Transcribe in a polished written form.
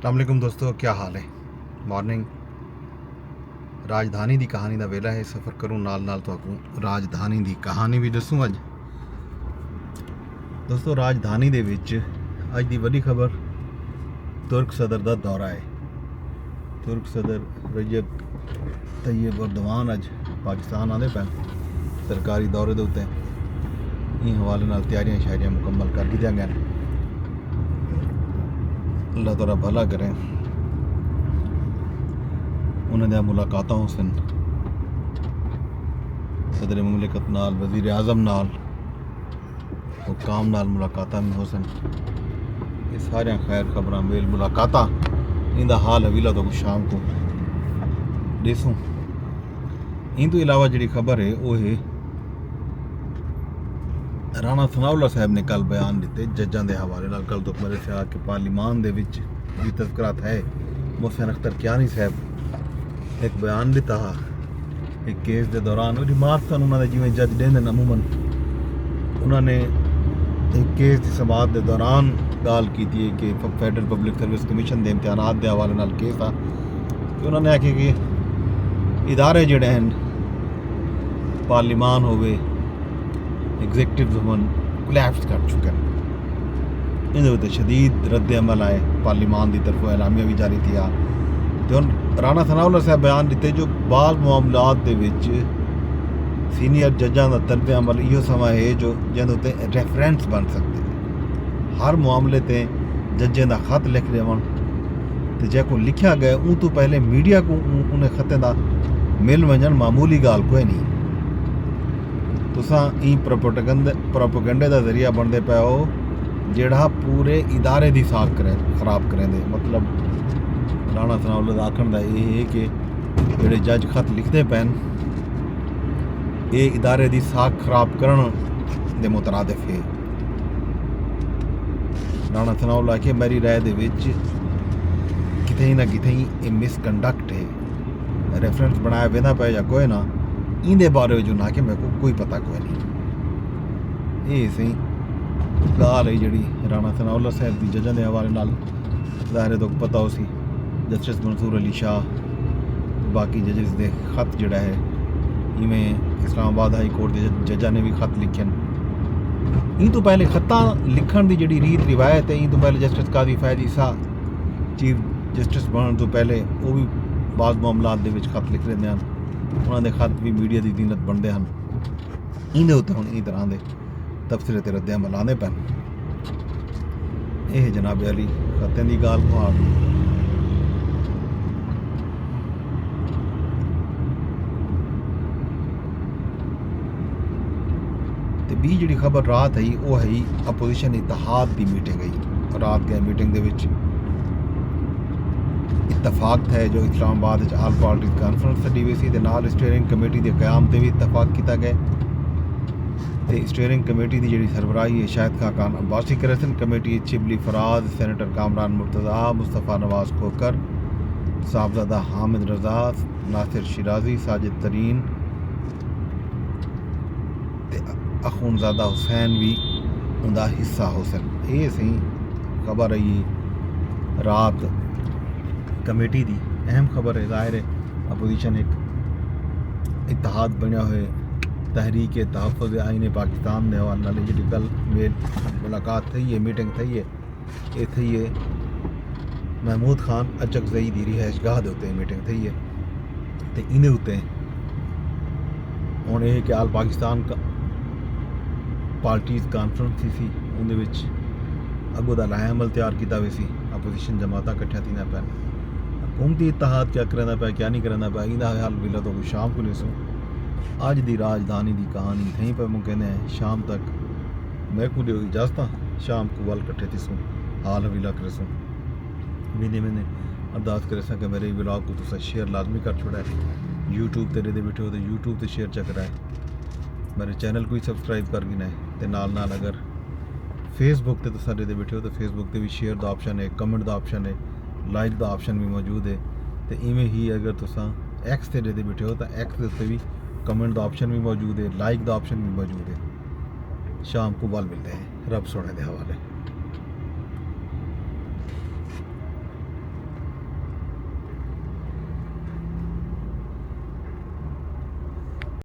अस्सलामुअलैकुम दोस्तों, क्या हाल है। मॉर्निंग राजधानी दी कहानी का वेला है। सफ़र करूँ नाल नाल तो राजधानी दी कहानी भी दसूँ। अज दोस्तों राजधानी दे विच अज दी वड्डी खबर तुर्क सदर दा दौरा है। तुर्क सदर रजब तैयब अर्दोआन अज पाकिस्तान आते पैन सरकारी दौरे के उत्ते। इस हवाले नाल तैयारियां शायरियां मुकम्मल कर दी गई। अल्लाह ताला भला करें। उन्होंने मुलाकातां हो सन सदर मुमलिकत नाल, वजीर आज़म नाल, हुकाम नाल मुलाकातां भी हो सन। ये सारिया खैर खबर मेल मुलाकातां इंदा हाल हवीला तो शाम को देसूँ। इन तो इलावा जी खबर है वो है राणा सनाउल्लाह साहब ने कल बयान दिते जजां के हवाले नाल। कल दोपहर से आके पार्लीमान दे विच भी तज़किरा है। मोहसिन अख्तर कियानी साहब एक बयान दिता एक केस के दौरान रिमार्क सन उन्होंने जिमें जज देंदे अमूमन उन्होंने एक केस की समाअत के दौरान गाल की थी कि फेडरल पब्लिक सर्विस कमीशन के इम्तिहानात के हवाले नाल केस आ कि उन्होंने आखे कि इदारे जड़े हैं पार्लीमान होवे एग्जीक्यूटिव हुन कोलैप्स कर चुके हैं। इन उत्ते शदीद रद्द अमल आए। पार्लीमान की तरफों एलामिया भी जारी थी। तो हम राणा सनाउल्लाह साहब बयान दिते जो बाज़ मामलात दे विच सीनियर जजां का तर्ज अमल इहो समा है जो जिंदे उत्ते रेफरेंस बन सकते। हर मामले ते जजें का खत लिख देवन तो जेको लिखा गया उन तो पहले मीडिया को उन्हें खतें का मिल वजन मामूली गाल कोई नहीं। तुसां ई प्रोपोगंडे का जरिया बनते पे हो जेड़ा पूरे इदारे की साख खराब करें दे। मतलब राणा सनाउल्लाह का आखण का यह है कि जेड़े जज खत लिखते पैन ये इदारे की साख खराब करने के मुतरादिफ है। राणा सनाउल्लाह के मेरी राय दे विच कितें ना कितें ये मिसकंडक्ट है। रेफरेंस बनाया वेंदा पे या कोई ना इंदे बारे जो ना कि मेरे को कोई पता कोई नहीं। ये सही गाल है जी राणा सनाउल्लाह साहब की जजां के हवाले नाल। ज़ाहिर तो पता हो सी जस्टिस मंसूर अली शाह बाकी जजिस के खत जड़ा है इवें इस्लामाबाद हाई कोर्ट के जजा ने भी खत लिखे। इन तो पहले खत्ता लिखण की जी रीत रिवायत है। इन तो पहले जस्टिस काजी फैज ईसा चीफ जस्टिस बनने तो पहले वो भी बाज़ मामलात दे विच खत लिख लेंदे हैं। उन्होंने खत भी मीडिया की जीनत बनते हैं। इन्हें उत्ते हुण इस तरह के तबसरे ते रद्द अमल आने पैन। यह जनाब अली खतें की गाल मुहार। ते बी जी खबर रात है वो है अपोजिशन इत्तेहाद की मीटिंग है। रात गए मीटिंग दे विच इतफाक है जो इस्लामाबाद आल पार्टी कानफ्रेंस दी हुई सी नाल स्टेयरिंग कमेटी के क्याम से भी इतफाक किया गया। तो स्टेयरिंग कमेटी की जी सरबराही है शाहिद खान अब्बासी करे सन। कमेटी चिबली फराज, सेनेटर कामरान मुर्तज़ा, मुस्तफ़ा नवाज खोकर, साहबजादा हामिद रजा, नासिर शिराजी, साजिद तरीन, अखूनज़ादा हुसैन भी उनका हिस्सा हो सन। ये सही खबर आई रात कमेटी की अहम खबर है। ज़ाहिर है अपोजिशन एक इत्तेहाद बनया हुए तहरीक तहफ़्फ़ुज़ आईन पाकिस्तान के हवाले नाल जी कल मेल मुलाकात थी है, मीटिंग थी है। ये थी है महमूद खान अचकज़ई की रिहाइशगाह के उत्ते मीटिंग थी है। तो इन्हें उत्ते हुण यह कि आल पाकिस्तान का पार्टीज़ कानफ्रेंस सी उहदे विच अगों दा लाहेअमल तैयार किया हुआ सी। अपोजिशन जमातां कट्ठियां थींदियां पैन। हुकूमती इत्तेहाद क्या करना पाया क्या नहीं करना पाया इंदा हाल विला तो शाम को नहीं सो। अज की राजधानी की कहानी थी पर मुझे कहने हैं शाम तक मैं को दियो इजाजत। शाम को वाल कट्ठे थी सूँ हाल हवीला करे सूँ। मैंने अरदास करे कि मेरे व्लॉग को तुसा शेयर लाजमी कर छोड़ा है। यूट्यूब ते दे बैठे हो तो यूट्यूब ते शेयर चक रहा है। मेरे चैनल को ही सबसक्राइब कर गिना है। तो नाल नाल अगर फेसबुक ते तुसा दे बैठे हो तो फेसबुक ते भी शेयर का ऑप्शन है, कमेंट का ऑप्शन है, लाइक का ऑप्शन भी मौजूद है। तो इवें ही अगर तुसा एक्स से दे बैठे हो तो एक्स के उत्ते भी कमेंट का ऑप्शन भी मौजूद है, लाइक का ऑप्शन भी मौजूद है। शाम को बल मिलते हैं रब सोने के हवाले।